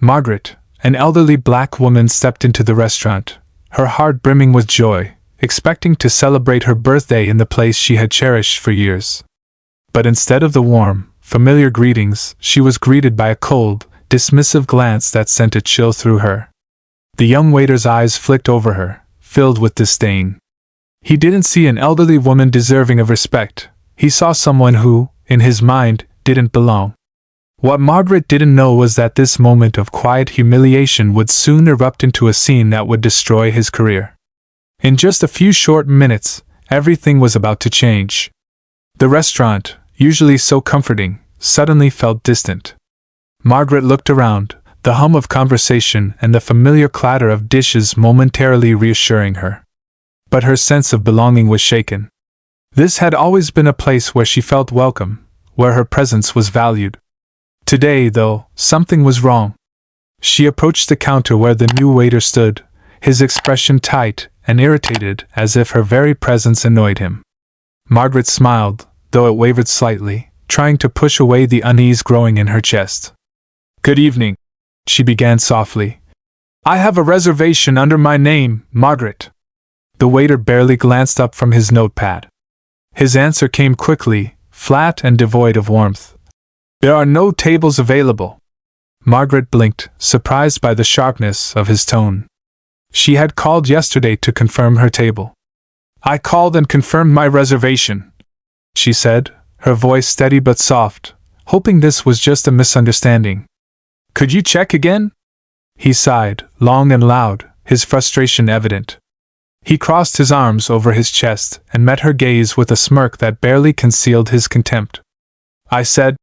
Margaret, an elderly black woman, stepped into the restaurant, her heart brimming with joy, expecting to celebrate her birthday in the place she had cherished for years. But instead of the warm, familiar greetings, she was greeted by a cold, dismissive glance that sent a chill through her. The young waiter's eyes flicked over her, filled with disdain. He didn't see an elderly woman deserving of respect. He saw someone who, in his mind, didn't belong. What Margaret didn't know was that this moment of quiet humiliation would soon erupt into a scene that would destroy his career. In just a few short minutes, everything was about to change. The restaurant, usually so comforting, suddenly felt distant. Margaret looked around, the hum of conversation and the familiar clatter of dishes momentarily reassuring her. But her sense of belonging was shaken. This had always been a place where she felt welcome, where her presence was valued. Today, though, something was wrong. She approached the counter where the new waiter stood, his expression tight and irritated, as if her very presence annoyed him. Margaret smiled, though it wavered slightly, trying to push away the unease growing in her chest. "Good evening," she began softly. "I have a reservation under my name, Margaret." The waiter barely glanced up from his notepad. His answer came quickly, flat and devoid of warmth. "There are no tables available." Margaret blinked, surprised by the sharpness of his tone. She had called yesterday to confirm her table. "I called and confirmed my reservation," she said, her voice steady but soft, hoping this was just a misunderstanding. "Could you check again?" He sighed, long and loud, his frustration evident. He crossed his arms over his chest and met her gaze with a smirk that barely concealed his contempt. "I said,"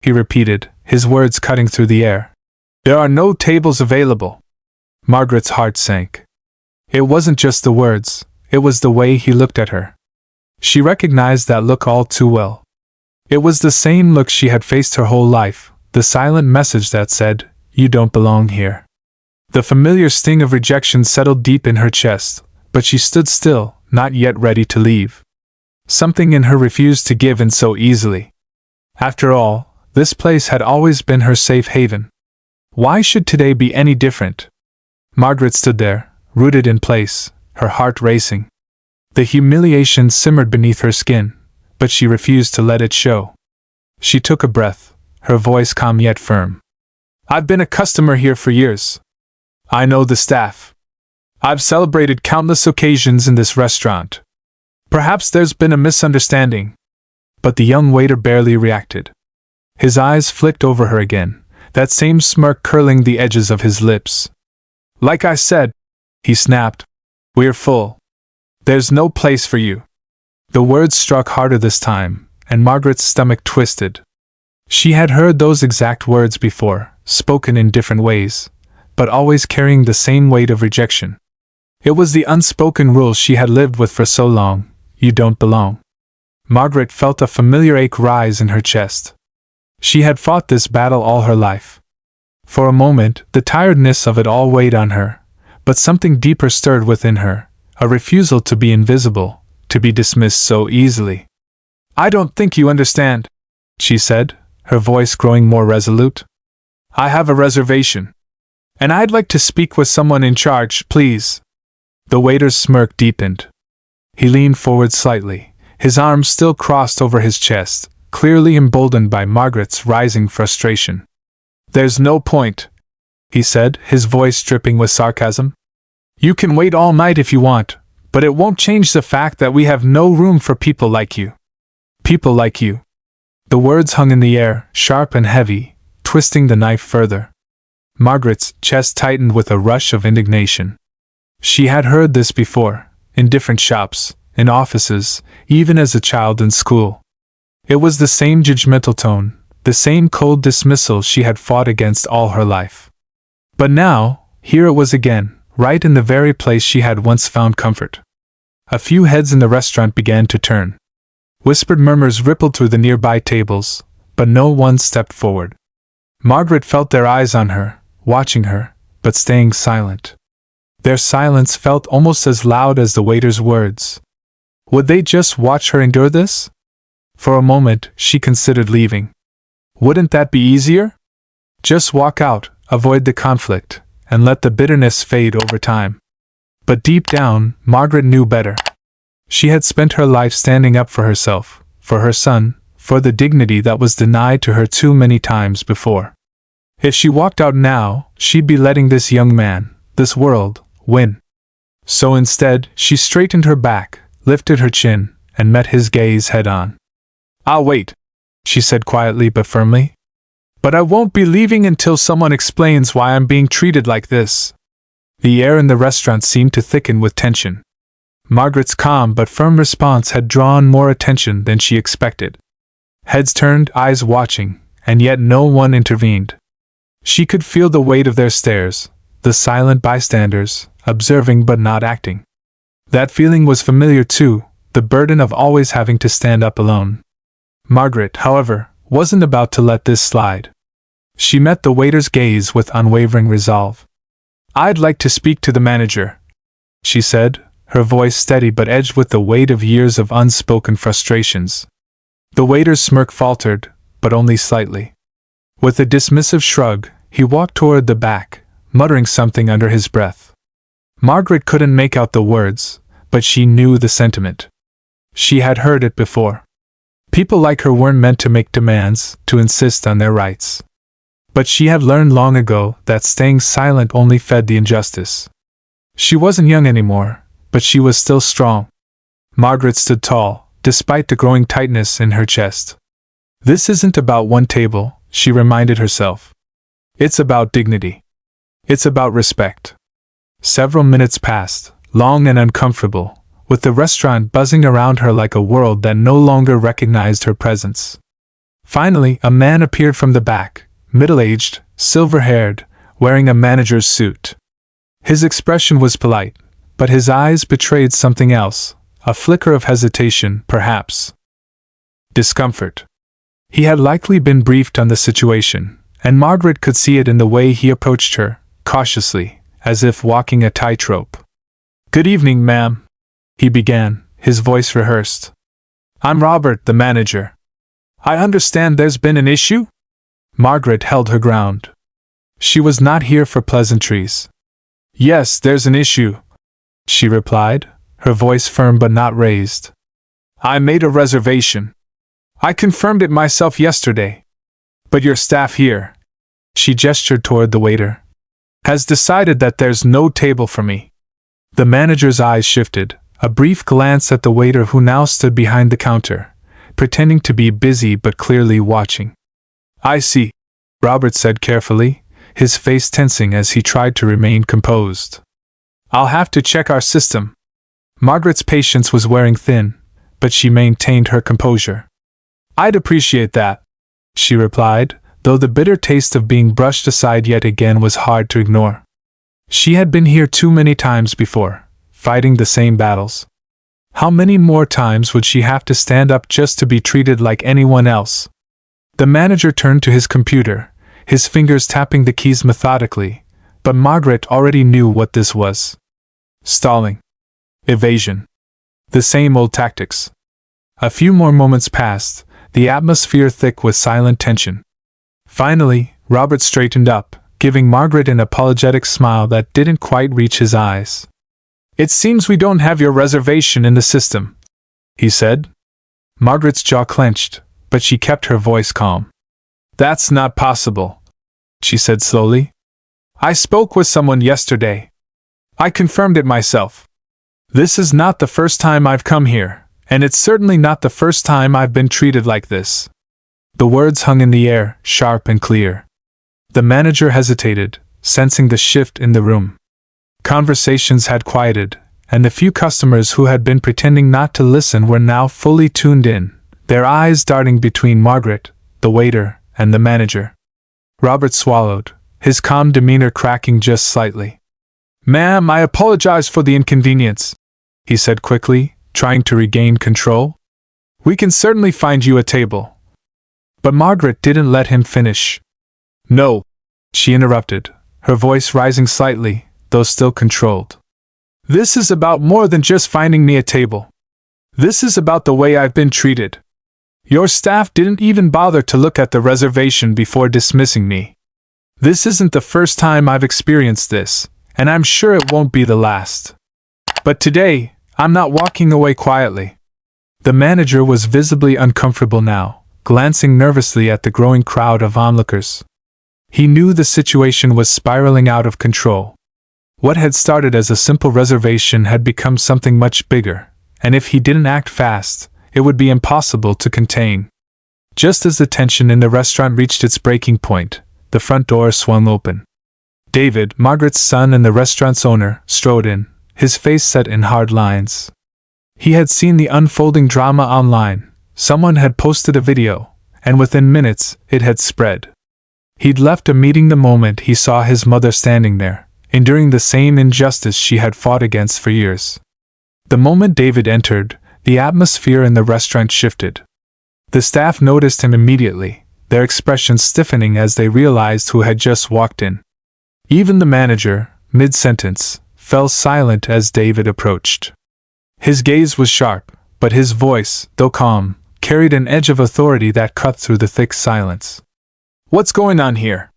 he repeated, his words cutting through the air, "there are no tables available." Margaret's heart sank. It wasn't just the words, it was the way he looked at her. She recognized that look all too well. It was the same look she had faced her whole life, the silent message that said, "You don't belong here." The familiar sting of rejection settled deep in her chest, but she stood still, not yet ready to leave. Something in her refused to give in so easily. After all, this place had always been her safe haven. Why should today be any different? Margaret stood there, rooted in place, her heart racing. The humiliation simmered beneath her skin, but she refused to let it show. She took a breath, her voice calm yet firm. "I've been a customer here for years. I know the staff. I've celebrated countless occasions in this restaurant. Perhaps there's been a misunderstanding." But the young waiter barely reacted. His eyes flicked over her again, that same smirk curling the edges of his lips. "Like I said," he snapped, "we're full. There's no place for you." The words struck harder this time, and Margaret's stomach twisted. She had heard those exact words before, spoken in different ways, but always carrying the same weight of rejection. It was the unspoken rule she had lived with for so long: you don't belong. Margaret felt a familiar ache rise in her chest. She had fought this battle all her life. For a moment, the tiredness of it all weighed on her, but something deeper stirred within her, a refusal to be invisible, to be dismissed so easily. "I don't think you understand," she said, her voice growing more resolute. "I have a reservation. And I'd like to speak with someone in charge, please." The waiter's smirk deepened. He leaned forward slightly, his arms still crossed over his chest, clearly emboldened by Margaret's rising frustration. "There's no point," he said, his voice dripping with sarcasm. "You can wait all night if you want, but it won't change the fact that we have no room for people like you." "People like you." The words hung in the air, sharp and heavy, twisting the knife further. Margaret's chest tightened with a rush of indignation. She had heard this before, in different shops, in offices, even as a child in school. It was the same judgmental tone, the same cold dismissal she had fought against all her life. But now, here it was again, right in the very place she had once found comfort. A few heads in the restaurant began to turn. Whispered murmurs rippled through the nearby tables, but no one stepped forward. Margaret felt their eyes on her, watching her, but staying silent. Their silence felt almost as loud as the waiter's words. Would they just watch her endure this? For a moment, she considered leaving. Wouldn't that be easier? Just walk out, avoid the conflict, and let the bitterness fade over time. But deep down, Margaret knew better. She had spent her life standing up for herself, for her son, for the dignity that was denied to her too many times before. If she walked out now, she'd be letting this young man, this world, win. So instead, she straightened her back, lifted her chin, and met his gaze head-on. "I'll wait," she said quietly but firmly. "But I won't be leaving until someone explains why I'm being treated like this." The air in the restaurant seemed to thicken with tension. Margaret's calm but firm response had drawn more attention than she expected. Heads turned, eyes watching, and yet no one intervened. She could feel the weight of their stares, the silent bystanders, observing but not acting. That feeling was familiar too, the burden of always having to stand up alone. Margaret, however, wasn't about to let this slide. She met the waiter's gaze with unwavering resolve. "I'd like to speak to the manager," she said, her voice steady but edged with the weight of years of unspoken frustrations. The waiter's smirk faltered, but only slightly. With a dismissive shrug, he walked toward the back, muttering something under his breath. Margaret couldn't make out the words, but she knew the sentiment. She had heard it before. People like her weren't meant to make demands, to insist on their rights. But she had learned long ago that staying silent only fed the injustice. She wasn't young anymore, but she was still strong. Margaret stood tall, despite the growing tightness in her chest. "This isn't about one table," she reminded herself. "It's about dignity. It's about respect." Several minutes passed, long and uncomfortable, with the restaurant buzzing around her like a world that no longer recognized her presence. Finally, a man appeared from the back, middle-aged, silver-haired, wearing a manager's suit. His expression was polite, but his eyes betrayed something else, a flicker of hesitation, perhaps. Discomfort. He had likely been briefed on the situation, and Margaret could see it in the way he approached her, cautiously, as if walking a tightrope. "Good evening, ma'am," he began, his voice rehearsed. "I'm Robert, the manager. I understand there's been an issue?" Margaret held her ground. She was not here for pleasantries. "Yes, there's an issue," she replied, her voice firm but not raised. "I made a reservation. I confirmed it myself yesterday. But your staff here," she gestured toward the waiter, "has decided that there's no table for me." The manager's eyes shifted, a brief glance at the waiter who now stood behind the counter, pretending to be busy but clearly watching. "I see," Robert said carefully, his face tensing as he tried to remain composed. "I'll have to check our system." Margaret's patience was wearing thin, but she maintained her composure. "I'd appreciate that," she replied, though the bitter taste of being brushed aside yet again was hard to ignore. She had been here too many times before, fighting the same battles. How many more times would she have to stand up just to be treated like anyone else? The manager turned to his computer, his fingers tapping the keys methodically, but Margaret already knew what this was. Stalling. Evasion. The same old tactics. A few more moments passed, the atmosphere thick with silent tension. Finally, Robert straightened up, giving Margaret an apologetic smile that didn't quite reach his eyes. "It seems we don't have your reservation in the system," he said. Margaret's jaw clenched, but she kept her voice calm. "That's not possible," she said slowly. "I spoke with someone yesterday. I confirmed it myself. This is not the first time I've come here, and it's certainly not the first time I've been treated like this." The words hung in the air, sharp and clear. The manager hesitated, sensing the shift in the room. Conversations had quieted, and the few customers who had been pretending not to listen were now fully tuned in, their eyes darting between Margaret, the waiter, and the manager. Robert swallowed, his calm demeanor cracking just slightly. "Ma'am, I apologize for the inconvenience," he said quickly, trying to regain control. "We can certainly find you a table." But Margaret didn't let him finish. "No," she interrupted, her voice rising slightly, though still controlled. "This is about more than just finding me a table. This is about the way I've been treated. Your staff didn't even bother to look at the reservation before dismissing me. This isn't the first time I've experienced this, and I'm sure it won't be the last. But today, I'm not walking away quietly." The manager was visibly uncomfortable now, glancing nervously at the growing crowd of onlookers. He knew the situation was spiraling out of control. What had started as a simple reservation had become something much bigger, and if he didn't act fast, it would be impossible to contain. Just as the tension in the restaurant reached its breaking point, the front door swung open. David, Margaret's son and the restaurant's owner, strode in, his face set in hard lines. He had seen the unfolding drama online. Someone had posted a video, and within minutes, it had spread. He'd left a meeting the moment he saw his mother standing there, enduring the same injustice she had fought against for years. The moment David entered, the atmosphere in the restaurant shifted. The staff noticed him immediately, their expressions stiffening as they realized who had just walked in. Even the manager, mid-sentence, fell silent as David approached. His gaze was sharp, but his voice, though calm, carried an edge of authority that cut through the thick silence. "What's going on here?"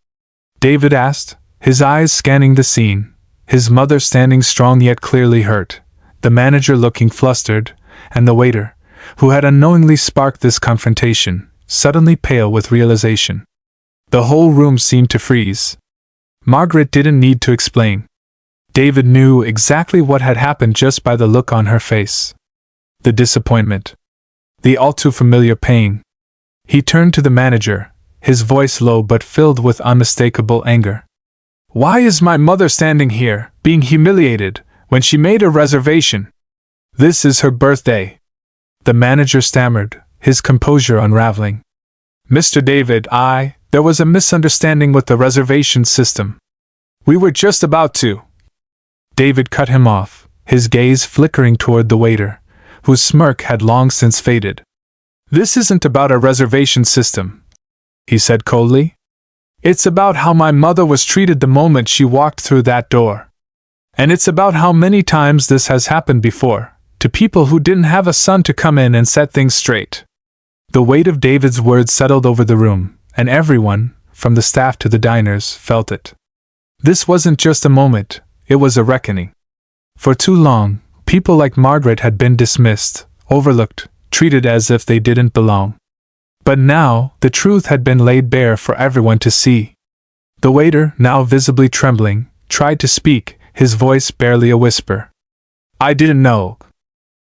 David asked, his eyes scanning the scene, his mother standing strong yet clearly hurt, the manager looking flustered, and the waiter, who had unknowingly sparked this confrontation, suddenly pale with realization. The whole room seemed to freeze. Margaret didn't need to explain. David knew exactly what had happened just by the look on her face. The disappointment. The all too familiar pain. He turned to the manager, his voice low but filled with unmistakable anger. "Why is my mother standing here, being humiliated, when she made a reservation? This is her birthday." The manager stammered, his composure unraveling. "Mr. David, there was a misunderstanding with the reservation system. We were just about to." David cut him off, his gaze flickering toward the waiter, whose smirk had long since faded. "This isn't about a reservation system," he said coldly. "It's about how my mother was treated the moment she walked through that door. And it's about how many times this has happened before, to people who didn't have a son to come in and set things straight." The weight of David's words settled over the room, and everyone, from the staff to the diners, felt it. This wasn't just a moment, it was a reckoning. For too long, people like Margaret had been dismissed, overlooked, treated as if they didn't belong. But now, the truth had been laid bare for everyone to see. The waiter, now visibly trembling, tried to speak, his voice barely a whisper. "I didn't know.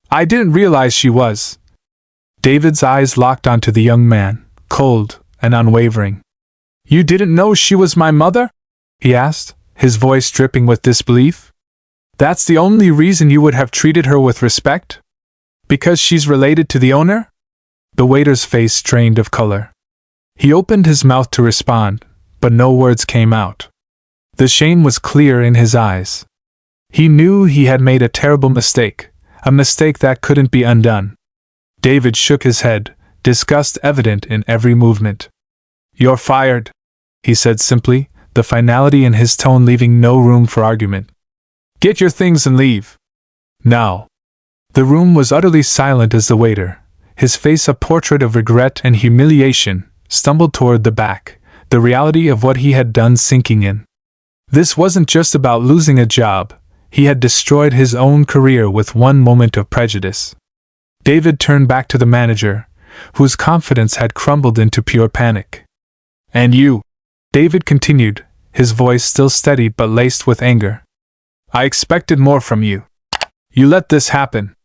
I didn't realize she was." David's eyes locked onto the young man, cold and unwavering. "You didn't know she was my mother?" he asked, his voice dripping with disbelief. "That's the only reason you would have treated her with respect? Because she's related to the owner?" The waiter's face strained of color. He opened his mouth to respond, but no words came out. The shame was clear in his eyes. He knew he had made a terrible mistake, a mistake that couldn't be undone. David shook his head, disgust evident in every movement. "You're fired," he said simply, the finality in his tone leaving no room for argument. "Get your things and leave. Now." The room was utterly silent as the waiter, his face a portrait of regret and humiliation, stumbled toward the back, the reality of what he had done sinking in. This wasn't just about losing a job, he had destroyed his own career with one moment of prejudice. David turned back to the manager, whose confidence had crumbled into pure panic. "And you," David continued, his voice still steady but laced with anger. "I expected more from you. You let this happen.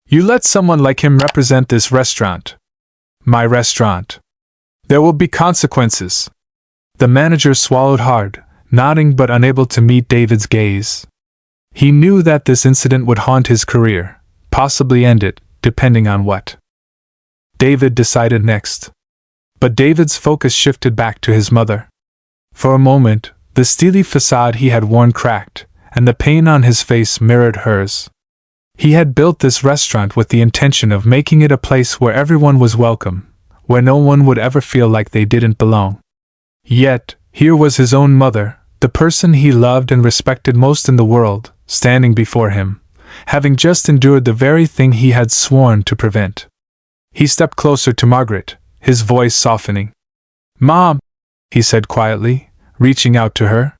You let someone like him represent this restaurant. My restaurant. There will be consequences." The manager swallowed hard, nodding but unable to meet David's gaze. He knew that this incident would haunt his career, possibly end it, depending on what David decided next. But David's focus shifted back to his mother. For a moment, the steely facade he had worn cracked, and the pain on his face mirrored hers. He had built this restaurant with the intention of making it a place where everyone was welcome, where no one would ever feel like they didn't belong. Yet, here was his own mother, the person he loved and respected most in the world, standing before him, having just endured the very thing he had sworn to prevent. He stepped closer to Margaret, his voice softening. "Mom," he said quietly, reaching out to her.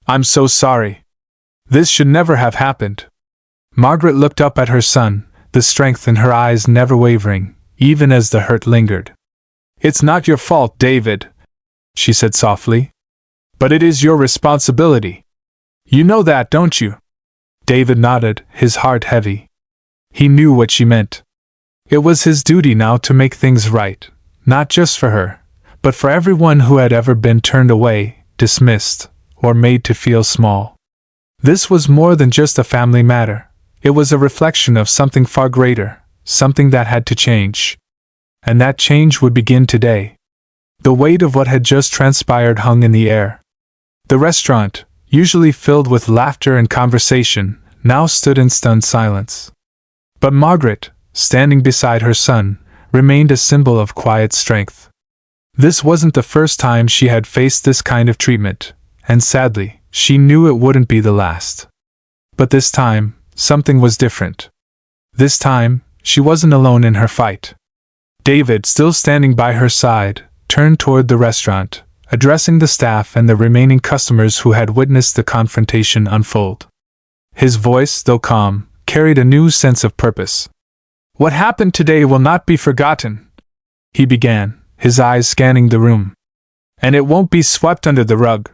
"I'm so sorry. This should never have happened." Margaret looked up at her son, the strength in her eyes never wavering, even as the hurt lingered. "It's not your fault, David," she said softly. "But it is your responsibility. You know that, don't you?" David nodded, his heart heavy. He knew what she meant. It was his duty now to make things right, not just for her, but for everyone who had ever been turned away, dismissed, or made to feel small. This was more than just a family matter. It was a reflection of something far greater, something that had to change. And that change would begin today. The weight of what had just transpired hung in the air. The restaurant, usually filled with laughter and conversation, now stood in stunned silence. But Margaret, standing beside her son, remained a symbol of quiet strength. This wasn't the first time she had faced this kind of treatment, and sadly, she knew it wouldn't be the last. But this time, something was different. This time, she wasn't alone in her fight. David, still standing by her side, turned toward the restaurant, addressing the staff and the remaining customers who had witnessed the confrontation unfold. His voice, though calm, carried a new sense of purpose. "What happened today will not be forgotten," he began, his eyes scanning the room. "And it won't be swept under the rug.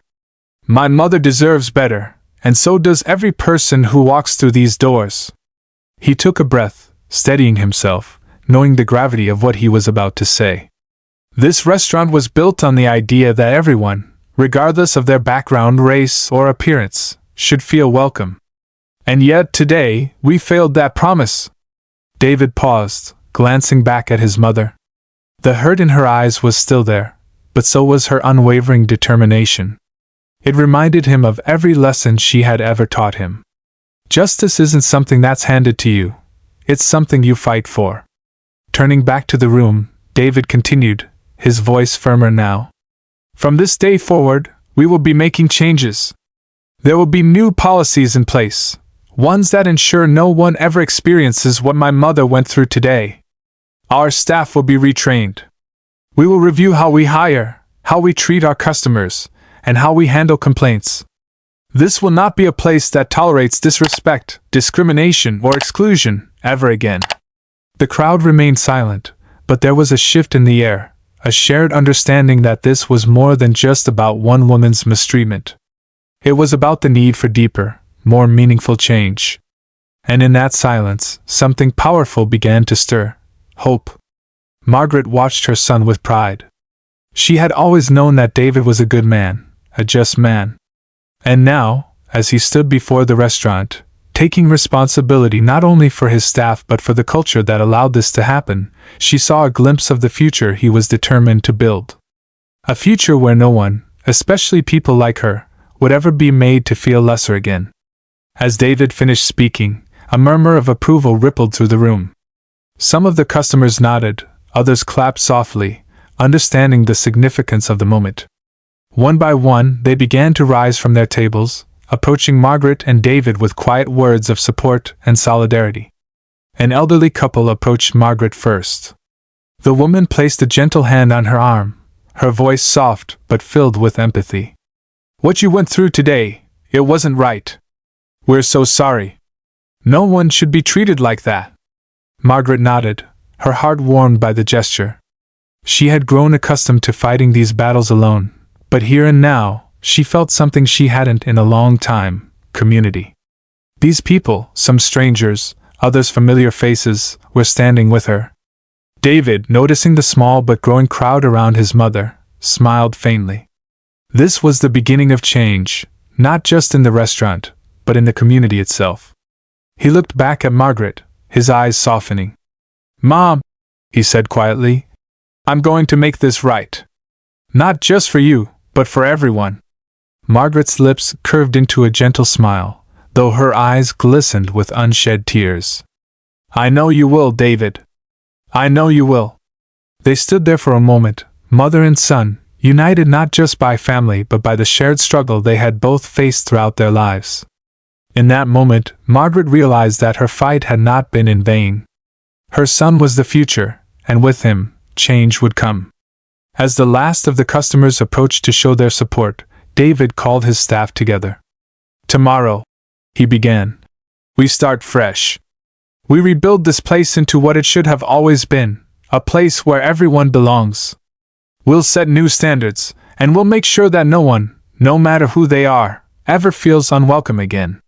My mother deserves better, and so does every person who walks through these doors." He took a breath, steadying himself, knowing the gravity of what he was about to say. This restaurant was built on the idea that everyone, regardless of their background, race, or appearance, should feel welcome. And yet today, we failed that promise. David paused, glancing back at his mother. The hurt in her eyes was still there, but so was her unwavering determination. It reminded him of every lesson she had ever taught him. Justice isn't something that's handed to you. It's something you fight for. Turning back to the room, David continued, his voice firmer now. "From this day forward, we will be making changes. There will be new policies in place, ones that ensure no one ever experiences what my mother went through today. Our staff will be retrained. We will review how we hire, how we treat our customers, and how we handle complaints. This will not be a place that tolerates disrespect, discrimination, or exclusion ever again." The crowd remained silent, but there was a shift in the air, a shared understanding that this was more than just about one woman's mistreatment. It was about the need for deeper, more meaningful change. And in that silence, something powerful began to stir: hope. Margaret watched her son with pride. She had always known that David was a good man, a just man. And now, as he stood before the restaurant, taking responsibility not only for his staff but for the culture that allowed this to happen, she saw a glimpse of the future he was determined to build. A future where no one, especially people like her, would ever be made to feel lesser again. As David finished speaking, a murmur of approval rippled through the room. Some of the customers nodded, others clapped softly, understanding the significance of the moment. One by one, they began to rise from their tables, approaching Margaret and David with quiet words of support and solidarity. An elderly couple approached Margaret first. The woman placed a gentle hand on her arm, her voice soft but filled with empathy. "What you went through today, it wasn't right. We're so sorry. No one should be treated like that." Margaret nodded, her heart warmed by the gesture. She had grown accustomed to fighting these battles alone, but here and now, she felt something she hadn't in a long time: community. These people, some strangers, others familiar faces, were standing with her. David, noticing the small but growing crowd around his mother, smiled faintly. This was the beginning of change, not just in the restaurant, but in the community itself. He looked back at Margaret, his eyes softening. "Mom," he said quietly, "I'm going to make this right. Not just for you, but for everyone." Margaret's lips curved into a gentle smile, though her eyes glistened with unshed tears. "I know you will, David. I know you will." They stood there for a moment, mother and son, united not just by family but by the shared struggle they had both faced throughout their lives. In that moment, Margaret realized that her fight had not been in vain. Her son was the future, and with him, change would come. As the last of the customers approached to show their support, David called his staff together. "Tomorrow," he began, "we start fresh. We rebuild this place into what it should have always been, a place where everyone belongs. We'll set new standards, and we'll make sure that no one, no matter who they are, ever feels unwelcome again."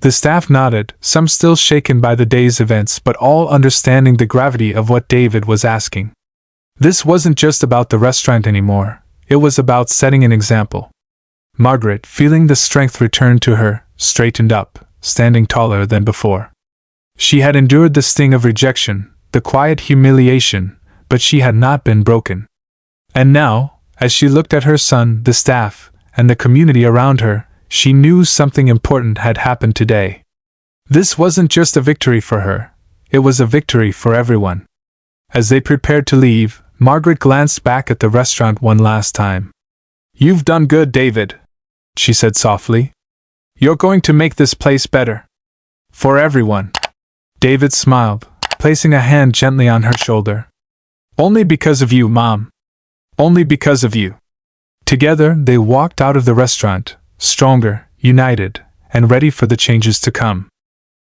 The staff nodded, some still shaken by the day's events but all understanding the gravity of what David was asking. This wasn't just about the restaurant anymore, it was about setting an example. Margaret, feeling the strength return to her, straightened up, standing taller than before. She had endured the sting of rejection, the quiet humiliation, but she had not been broken. And now, as she looked at her son, the staff, and the community around her, she knew something important had happened today. This wasn't just a victory for her, it was a victory for everyone. As they prepared to leave, Margaret glanced back at the restaurant one last time. "You've done good, David," she said softly. "You're going to make this place better. For everyone." David smiled, placing a hand gently on her shoulder. "Only because of you, Mom. Only because of you." Together, they walked out of the restaurant, stronger, united, and ready for the changes to come.